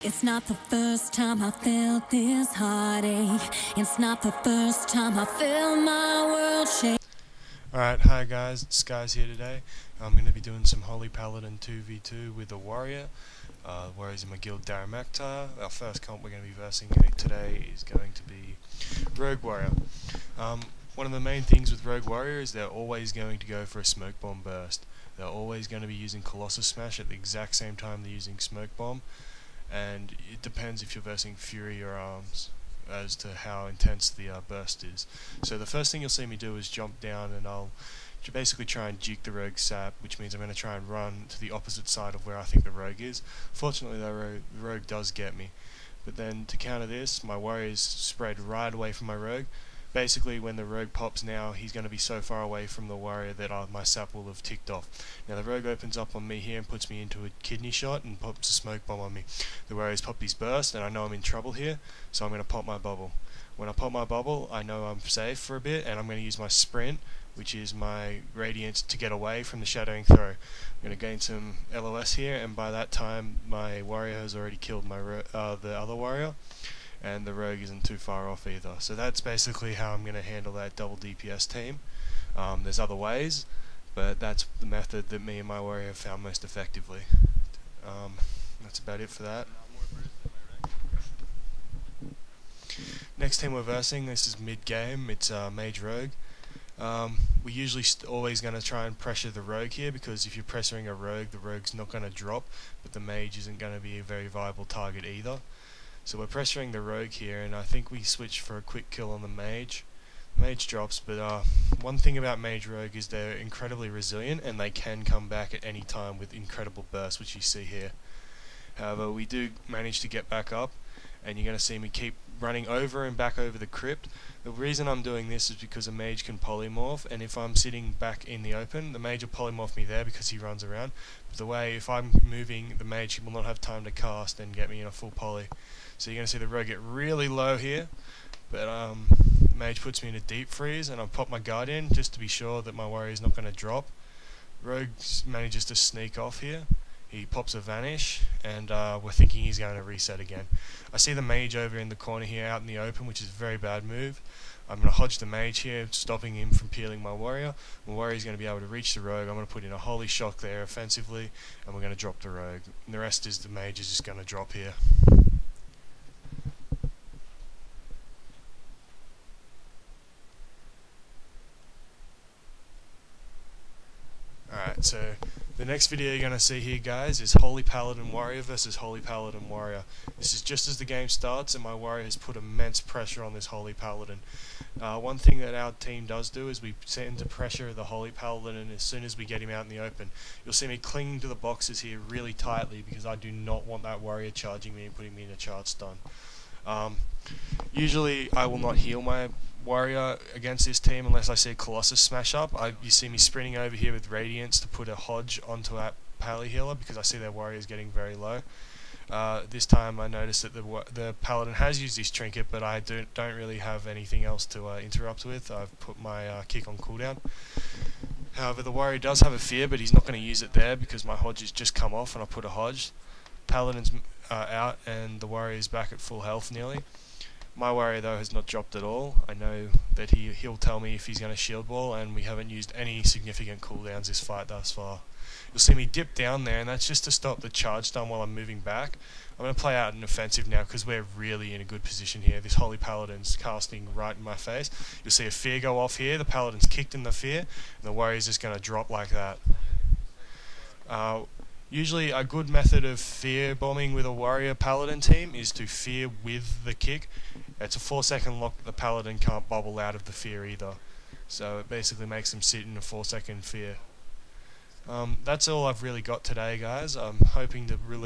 It's not the first time I felt this heartache. It's not the first time I felt my world shake. Alright, hi guys, it's Skiez here today. I'm going to be doing some Holy Paladin 2v2 with a warrior. Warriors in my guild, Darren. Our first comp we're going to be versing today is going to be Rogue Warrior. One of the main things with Rogue Warrior is they're always going to go for a Smoke Bomb burst. They're always going to be using Colossus Smash at the exact same time they're using Smoke Bomb, and it depends if you're versing Fury or Arms as to how intense the burst is. So the first thing you'll see me do is jump down, and I'll basically try and juke the rogue sap, which means I'm going to try and run to the opposite side of where I think the rogue is. Fortunately the rogue does get me, but then to counter this, my warrior is spread right away from my rogue. Basically when the rogue pops now, he's going to be so far away from the warrior that my sap will have ticked off. Now the rogue opens up on me here and puts me into a kidney shot and pops a smoke bomb on me. The warrior's popped his burst and I know I'm in trouble here, so I'm going to pop my bubble. When I pop my bubble, I know I'm safe for a bit, and I'm going to use my sprint, which is my radiance, to get away from the shadowing throw. I'm going to gain some LOS here, and by that time my warrior has already killed my the other warrior, and the rogue isn't too far off either. So that's basically how I'm going to handle that double DPS team. There's other ways, but that's the method that me and my warrior have found most effectively. That's about it for that. Next team we're versing, this is mid-game, it's Mage Rogue. We're usually always going to try and pressure the rogue here, because if you're pressuring a rogue, the rogue's not going to drop, but the mage isn't going to be a very viable target either. So we're pressuring the rogue here, and I think we switch for a quick kill on the mage. The mage drops, but one thing about Mage Rogue is they're incredibly resilient, and they can come back at any time with incredible bursts, which you see here. However, we do manage to get back up, and you're going to see me keep running over and back over the crypt. The reason I'm doing this is because a mage can polymorph, and if I'm sitting back in the open, the mage will polymorph me there because he runs around. But the way, if I'm moving, the mage will not have time to cast and get me in a full poly. So you're going to see the rogue get really low here, but the mage puts me in a deep freeze, and I pop my guardian just to be sure that my warrior is not going to drop. Rogue manages to sneak off here. He pops a vanish, and we're thinking he's going to reset again. I see the mage over in the corner here out in the open, which is a very bad move. I'm going to hodge the mage here, stopping him from peeling my warrior. My warrior is going to be able to reach the rogue. I'm going to put in a holy shock there offensively, and we're going to drop the rogue. And the rest is the mage is just going to drop here. Alright, so the next video you're going to see here, guys, is Holy Paladin Warrior versus Holy Paladin Warrior. This is just as the game starts, and my warrior has put immense pressure on this Holy Paladin. One thing that our team does do is we tend to pressure the Holy Paladin, and as soon as we get him out in the open, you'll see me clinging to the boxes here really tightly, because I do not want that warrior charging me and putting me in a charge stun. Usually I will not heal my warrior against this team unless I see Colossus smash up. You see me sprinting over here with Radiance to put a hodge onto our Pally healer, because I see their warrior is getting very low. This time I noticed that the Paladin has used his trinket, but I don't really have anything else to interrupt with. I've put my kick on cooldown. However, the warrior does have a fear, but he's not going to use it there because my hodge has just come off and I put a hodge. Paladin's out, and the warrior is back at full health nearly. My warrior though has not dropped at all. I know that he'll tell me if he's going to shield wall, and we haven't used any significant cooldowns this fight thus far. You'll see me dip down there, and that's just to stop the charge stun while I'm moving back. I'm going to play out an offensive now because we're really in a good position here. This Holy Paladin's casting right in my face. You'll see a fear go off here. The Paladin's kicked in the fear, and the warrior's just going to drop like that. Usually a good method of fear bombing with a warrior paladin team is to fear with the kick. It's a 4-second lock that the paladin can't bubble out of the fear either. So it basically makes them sit in a 4-second fear. That's all I've really got today, guys. I'm hoping to release